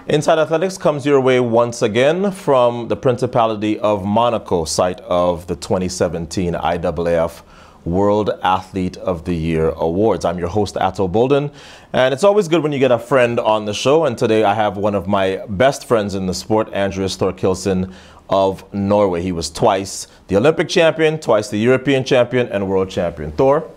Inside Athletics comes your way once again from the Principality of Monaco, site of the 2017 IAAF World Athlete of the Year Awards. I'm your host, Atto Bolden, and it's always good when you get a friend on the show, and today I have one of my best friends in the sport, Andreas Thorkildsen of Norway. He was twice the Olympic champion, twice the European champion, and world champion. Thor,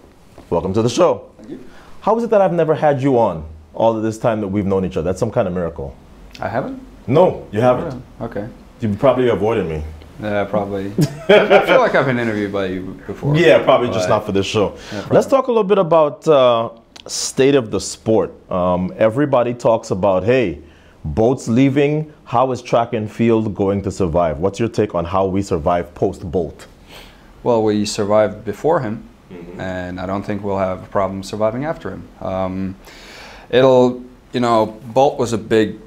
welcome to the show. Thank you. How is it that I've never had you on all of this time that we've known each other? That's some kind of miracle. I haven't? No, you haven't. Oh, okay. You probably avoided me. Yeah, probably. I feel like I've been interviewed by you before. Yeah, probably just not for this show. Yeah, let's talk a little bit about state of the sport. Everybody talks about, hey, boats leaving. How is track and field going to survive? What's your take on how we survive post-Bolt? Well, we survived before him, and I don't think we'll have a problem surviving after him. Bolt was a big,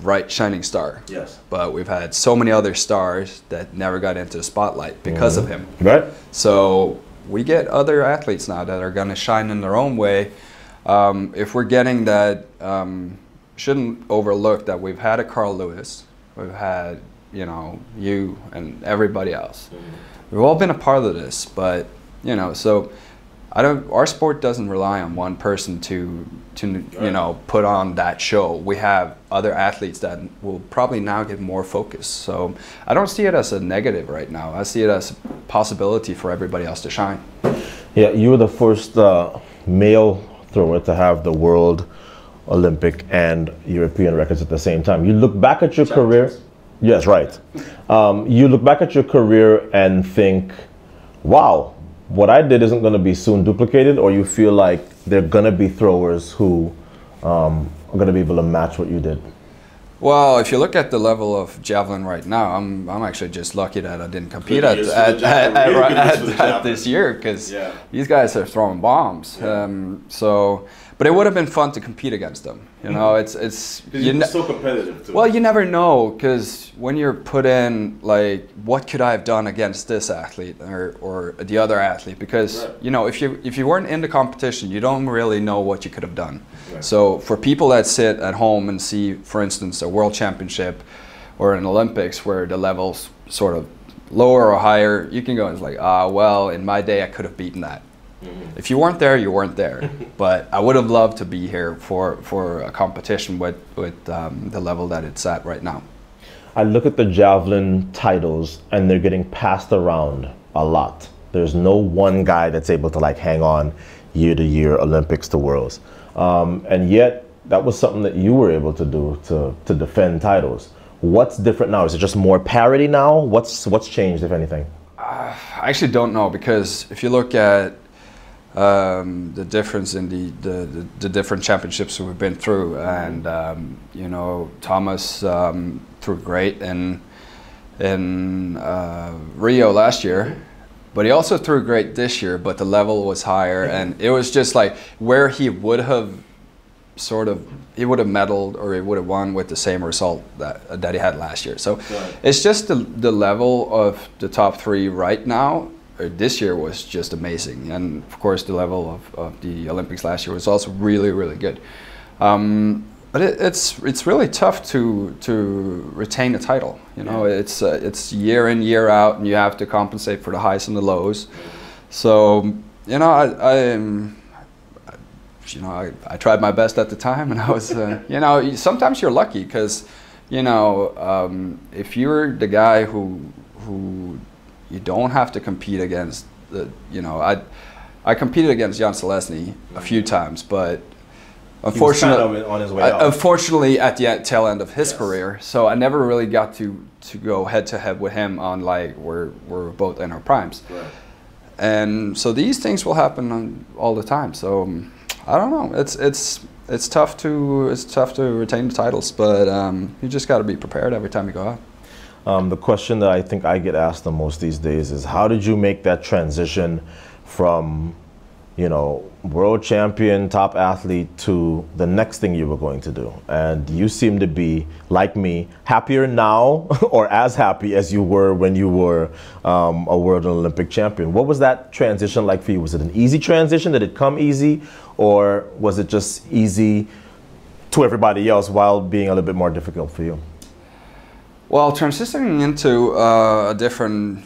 bright, shining star. Yes. But we've had so many other stars that never got into the spotlight because of him. Right. So we get other athletes now that are going to shine in their own way. If we're getting that, shouldn't overlook that we've had a Carl Lewis, we've had, you and everybody else. We've all been a part of this, but, so our sport doesn't rely on one person to put on that show. We have other athletes that will probably now get more focus. So I don't see it as a negative right now. I see it as a possibility for everybody else to shine. Yeah, you were the first male thrower to have the world, Olympic, and European records at the same time. You look back at your career. Yes, right. You look back at your career and think, wow, what I did isn't going to be soon duplicated, or you feel like there are going to be throwers who are going to be able to match what you did? Well, if you look at the level of javelin right now, I'm actually just lucky that I didn't compete at this year, because these guys are throwing bombs. But it would have been fun to compete against them. It's so competitive too. Well, you never know, because when you're put in, like, what could I have done against this athlete or the other athlete? Because if you weren't in the competition, you don't really know what you could have done. Right. So for people that sit at home and see, for instance, a world championship or an Olympics where the level's sort of lower or higher, you can go and it's like, well, in my day I could have beaten that. If you weren't there, you weren't there. But I would have loved to be here for a competition with the level that it's at right now. I look at the javelin titles and they're getting passed around a lot. There's no one guy that's able to hang on year to year, Olympics to Worlds. And yet that was something that you were able to do to defend titles. What's different now? Is it just more parity now? What's changed, if anything? I actually don't know, because if you look at the difference in the different championships we've been through, and Thomas threw great in Rio last year, but he also threw great this year, but the level was higher, and it was just like where he would have medaled or he would have won with the same result that he had last year. So it's just the level of the top three right now. This year was just amazing, and of course the level of the Olympics last year was also really, really good. But it's really tough to retain a title. It's year in, year out, and you have to compensate for the highs and the lows. So I tried my best at the time, and I was sometimes you're lucky, because if you're the guy who you don't have to compete against I competed against Jan Selesny a few times, but unfortunately, on his way out. Unfortunately at the tail end of his career, so I never really got to go head to head with him on we're both in our primes. Right. And so these things will happen all the time. So I don't know. It's tough to retain the titles, but you just got to be prepared every time you go out. The question that I think I get asked the most these days is, how did you make that transition from, world champion, top athlete, to the next thing you were going to do? And you seem to be, like me, happier now, or as happy as you were when you were a world and Olympic champion. What was that transition like for you? Was it an easy transition? Did it come easy? Or was it just easy to everybody else while being a little bit more difficult for you? Well, transitioning into a different,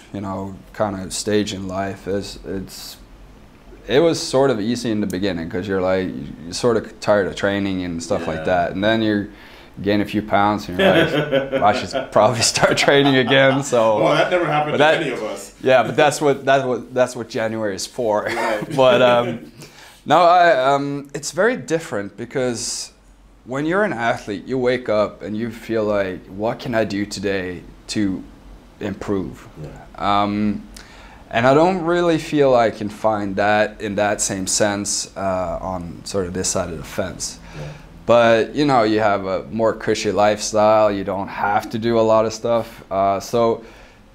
kind of stage in life it was sort of easy in the beginning because you're sort of tired of training and stuff like that, and then you gain a few pounds and you're like, I should probably start training again. So well, that never happened to any of us. Yeah, but that's what January is for. Right. But no, it's very different because when you're an athlete, you wake up and you feel like, what can I do today to improve? Yeah. And I don't really feel I can find that in that same sense on sort of this side of the fence. Yeah. But you have a more cushy lifestyle. You don't have to do a lot of stuff. So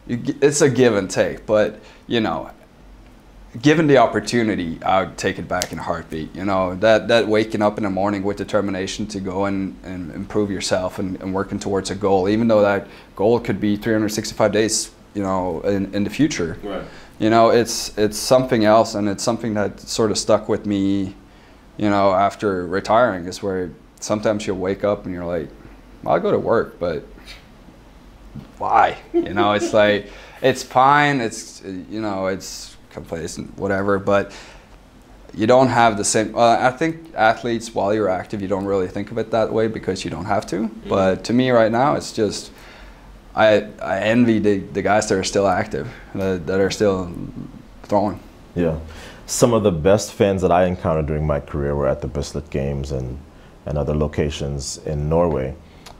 it's a give and take. But given the opportunity, I would take it back in a heartbeat. That waking up in the morning with determination to go and improve yourself and working towards a goal, even though that goal could be 365 days, in the future. Right. It's something else, and it's something that sort of stuck with me, after retiring, is where sometimes you'll wake up and you're like, well, I'll go to work, but why? It's like, it's fine, it's complacent, whatever, but you don't have the same. I think athletes, while you're active, you don't really think of it that way because you don't have to. Mm-hmm. But to me right now, it's just I envy the guys that are still active, that are still throwing. Yeah, some of the best fans that I encountered during my career were at the Bislett Games and other locations in Norway.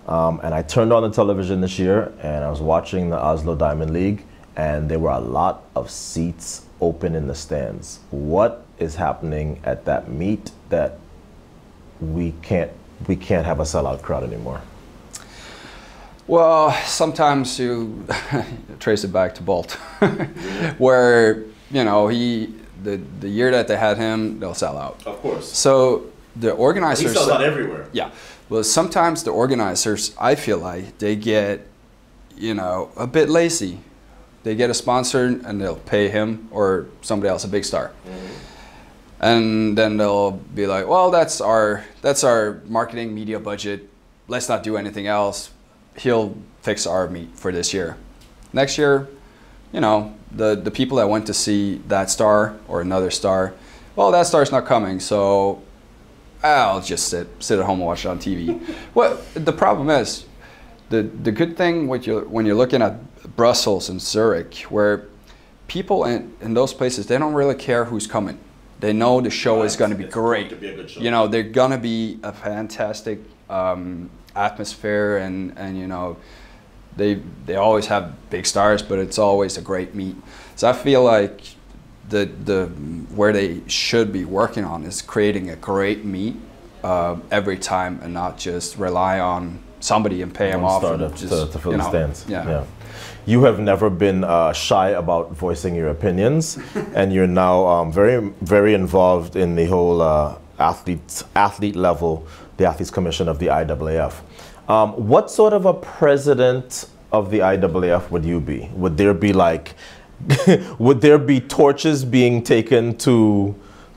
And I turned on the television this year and I was watching the Oslo Diamond League, and there were a lot of seats open in the stands. What is happening at that meet that we can't have a sellout crowd anymore? Well, sometimes you trace it back to Bolt, where the year that they had him, they'll sell out. Of course. So the organizers. He sells out everywhere. Yeah. Well, sometimes the organizers, I feel like they get, a bit lazy. They get a sponsor and they'll pay him or somebody else, a big star. Mm-hmm. And then they'll be like, well, that's our marketing media budget. Let's not do anything else. He'll fix our meet for this year. Next year, the people that went to see that star or another star, well, that star's not coming, so I'll just sit at home and watch it on TV. Well, the problem is, the good thing when you're looking at Brussels and Zurich, where people in those places, they don't really care who's coming. They know the show is going to be great. Going to be a good show. They're going to be a fantastic atmosphere, and they always have big stars, but it's always a great meet. So I feel like where they should be working on is creating a great meet every time, and not just rely on somebody and pay them off to fill the stands. Yeah. You have never been shy about voicing your opinions, and you're now very, very involved in the whole athlete level, the Athletes Commission of the IAAF. What sort of a president of the IAAF would you be? Would there be would there be torches being taken to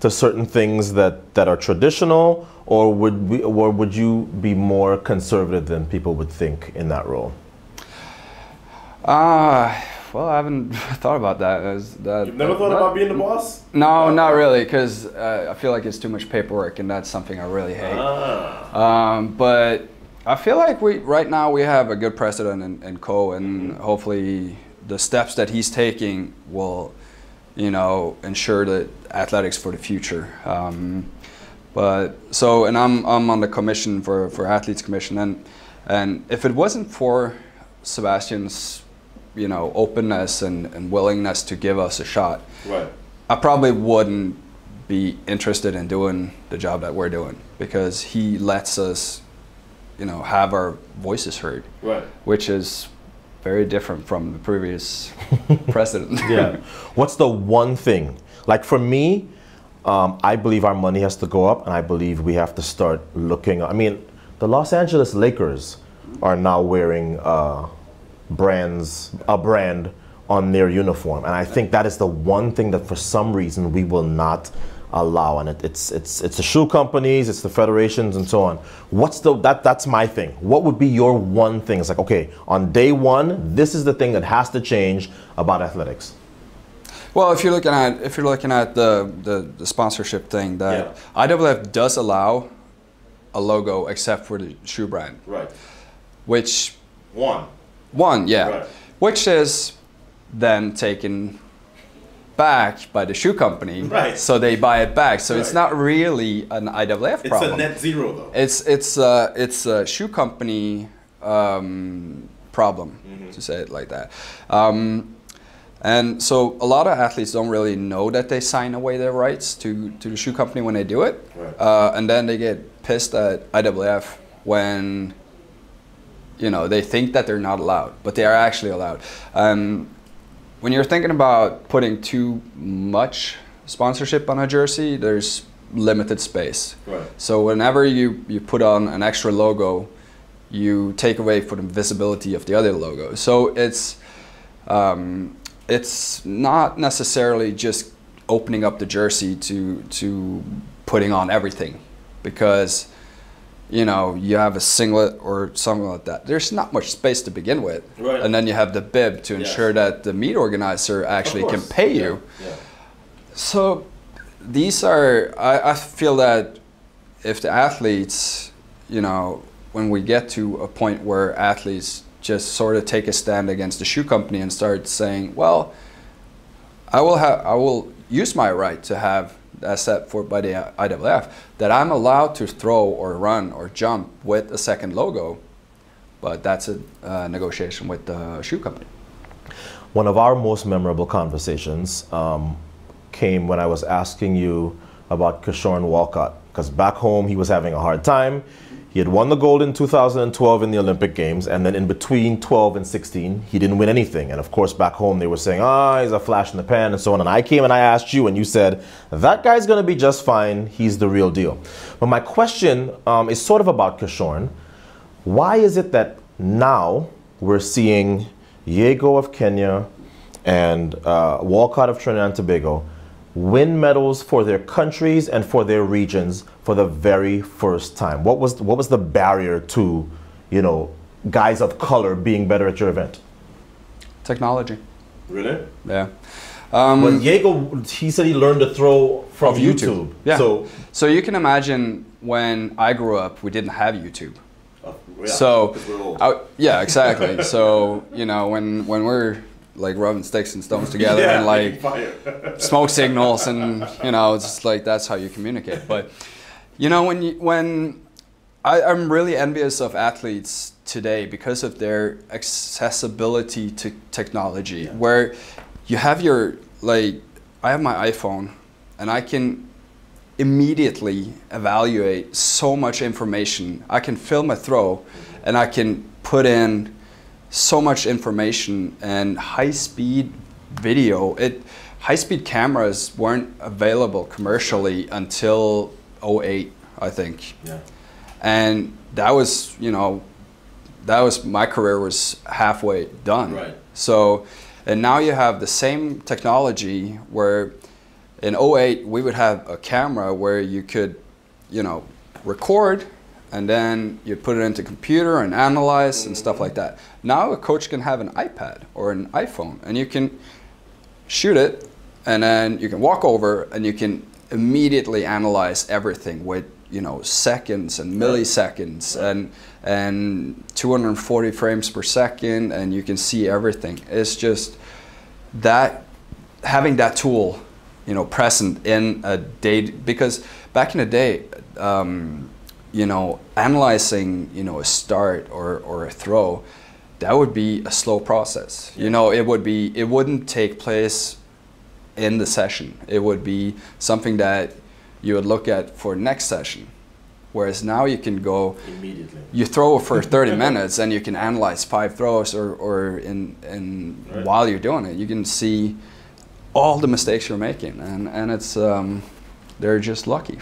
certain things that are traditional, or would you be more conservative than people would think in that role? Well, I haven't thought about that. You've never thought about being the boss? No, not really, because I feel like it's too much paperwork, and that's something I really hate. But I feel like right now we have a good president and co, and hopefully the steps that he's taking will, ensure that athletics for the future. And I'm on the commission for Athletes Commission, and if it wasn't for Sebastian's openness and willingness to give us a shot, right, I probably wouldn't be interested in doing the job that we're doing, because he lets us have our voices heard, right, which is very different from the previous president. Yeah. What's the one thing, like for me, I believe our money has to go up, and I believe we have to start looking. I mean, the Los Angeles Lakers are now wearing a brand on their uniform, and I think that is the one thing that for some reason we will not allow? And it's the shoe companies, it's the federations, and so on. What's that's my thing. What would be your one thing? It's like, okay, on day one, this is the thing that has to change about athletics. Well, if you're looking at the sponsorship thing, that IAAF does allow a logo except for the shoe brand. Right. Which one, yeah. Right. Which is then taken back by the shoe company. Right. So they buy it back. So it's not really an IAAF problem. It's a net zero though. It's a shoe company problem, to say it like that. And so a lot of athletes don't really know that they sign away their rights to the shoe company when they do it. Right. And then they get pissed at IAAF when, you know, they think that they're not allowed, but they are actually allowed. When you're thinking about putting too much sponsorship on a jersey, there's limited space. Right. So whenever you put on an extra logo, you take away from the visibility of the other logo. So it's not necessarily just opening up the jersey to putting on everything, because, you know, you have a singlet or something like that. There's not much space to begin with. Right. And then you have the bib to ensure that the meet organizer actually can pay you. Yeah. So these are, I feel that if the athletes, you know, when we get to a point where athletes just sort of take a stand against the shoe company and start saying, well, I will use my right to have as set forth by the IAAF, that I'm allowed to throw or run or jump with a second logo, but that's a negotiation with the shoe company. One of our most memorable conversations came when I was asking you about Kishore Walcott, because back home he was having a hard time. He had won the gold in 2012 in the Olympic Games, and then in between 12 and 16, he didn't win anything. And of course, back home, they were saying, he's a flash in the pan, and so on. And I came and I asked you, and you said, that guy's going to be just fine. He's the real deal. But my question is sort of about Kishore. Why is it that now we're seeing Yego of Kenya and Walcott of Trinidad and Tobago win medals for their countries and for their regions for the very first time? What was the barrier to, you know, guys of color being better at your event? Technology. Really? Yeah. But Yego, he said he learned to throw from YouTube. Yeah. So you can imagine when I grew up, we didn't have YouTube. Yeah, so yeah, exactly. So, you know, when we're like rubbing sticks and stones together and like smoke signals, and, you know, it's like that's how you communicate. But, you know, I'm really envious of athletes today because of their accessibility to technology, where you have your, like, I have my iPhone and I can immediately evaluate so much information. I can film a throw and I can put in so much information and high-speed video. High-speed cameras weren't available commercially until 2008, I think. Yeah. And that was, you know, my career was halfway done. Right. So, and now you have the same technology where in 2008 we would have a camera where you could, you know, record, and then you put it into computer and analyze and stuff like that. Now a coach can have an iPad or an iPhone, and you can shoot it, and then you can walk over and you can immediately analyze everything with, you know, seconds and milliseconds and 240 frames per second, and you can see everything. It's just that, having that tool, you know, present in a day, because back in the day, you know, analyzing, you know, a start or a throw, that would be a slow process. You know, it wouldn't take place in the session. It would be something that you would look at for next session. Whereas now you can go immediately. You throw for 30 minutes and you can analyze 5 throws, or right. While you're doing it, you can see all the mistakes you're making, and it's they're just lucky.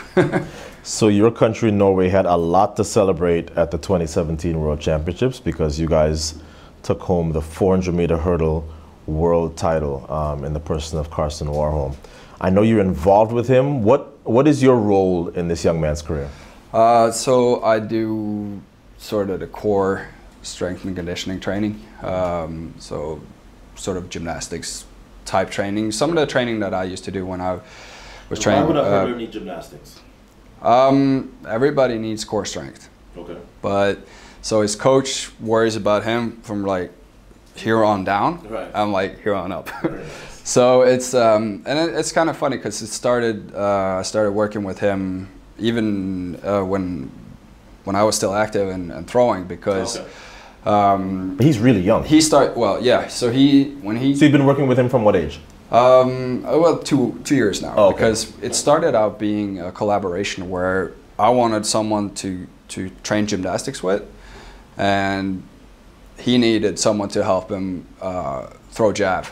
So your country, Norway, had a lot to celebrate at the 2017 World Championships, because you guys took home the 400-meter hurdle world title in the person of Karsten Warholm. I know you're involved with him. What What is your role in this young man's career? So I do sort of the core strength and conditioning training. So sort of gymnastics type training. Some of the training that I used to do when I was training. Why would a hurdler need gymnastics? Everybody needs core strength. Okay. But so his coach worries about him from like here on down. Right. I'm like here on up. So it's it's kind of funny because it started. I started working with him even when I was still active and throwing because. Okay. He's really young. He well, yeah. So you've been working with him from what age? Well, two years now. Oh, okay. Because it started out being a collaboration where I wanted someone to train gymnastics with, and he needed someone to help him throw jab,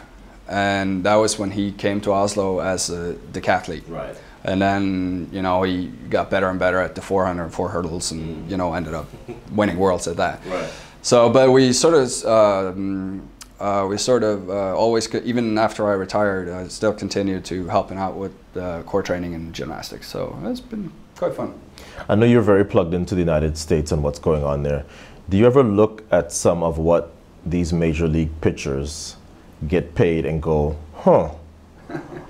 and that was when he came to Oslo as a decathlete. Right. And then he got better and better at the 400 and 4 hurdles, and ended up winning worlds at that. Right. So, but we sort of always, even after I retired, I still continued to helping out with core training and gymnastics. So it's been quite fun. I know you're very plugged into the United States and what's going on there. Do you ever look at some of what these major league pitchers get paid and go, huh,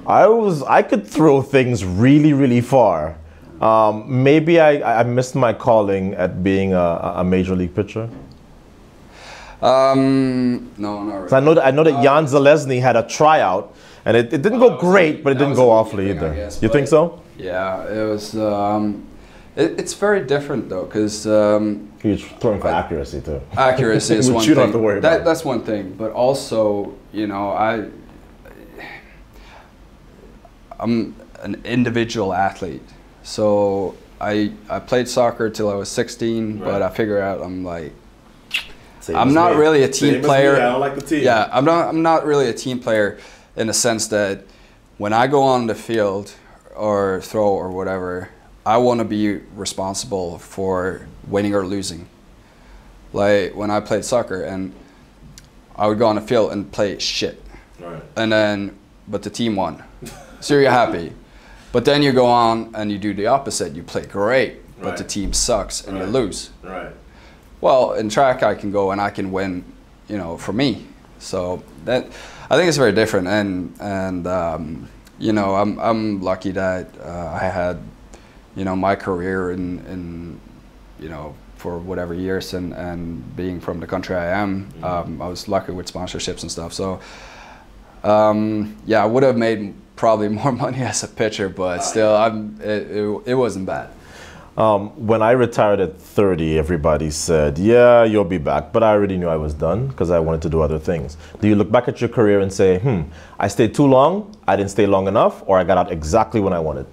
I could throw things really, really far. Maybe I missed my calling at being a major league pitcher? No, not really. So I know that Jan Zalesny had a tryout, and it didn't go great, but it didn't go awfully either. Guess, you think so? Yeah, it was. It's very different though, because you're throwing for accuracy too. Accuracy is one you thing. Don't have to worry about. That's one thing, but also I'm an individual athlete, so I played soccer till I was 16, right. But I figured out I'm not really a team player. I don't like the team. Yeah, I'm not really a team player in the sense that when I go on the field or throw or whatever, I want to be responsible for winning or losing. Like when I played soccer and I would go on the field and play shit. Right. But the team won. So you're happy. But then you go on and you do the opposite. You play great, but right. The team sucks and you lose. Right. Well, in track I can go and I can win, for me. So that I think it's very different, and I'm lucky that I had, my career in for whatever years, and being from the country I am, I was lucky with sponsorships and stuff. So yeah, I would have made probably more money as a pitcher, but still, it wasn't bad. When I retired at 30, everybody said, yeah, you'll be back. But I already knew I was done because I wanted to do other things. Do you look back at your career and say, I stayed too long, I didn't stay long enough, or I got out exactly when I wanted?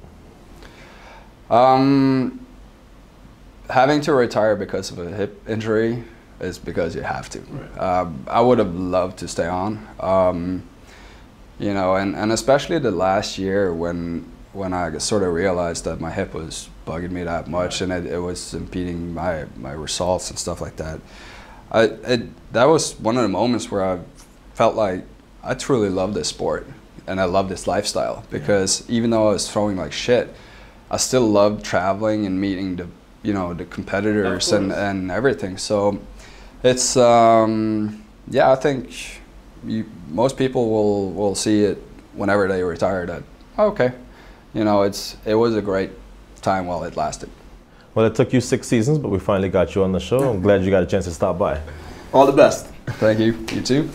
Having to retire because of a hip injury is because you have to. Right. I would have loved to stay on. And especially the last year when I sort of realized that my hip was bugging me that much, and it was impeding my results and stuff like that. That was one of the moments where I felt like I truly love this sport and I love this lifestyle, because even though I was throwing like shit, I still loved traveling and meeting the competitors and everything. So it's yeah, I think most people will see it whenever they retire that, okay, it was a great time while it lasted. Well, it took you 6 seasons, but we finally got you on the show. I'm glad you got a chance to stop by. All the best. Thank you. You too.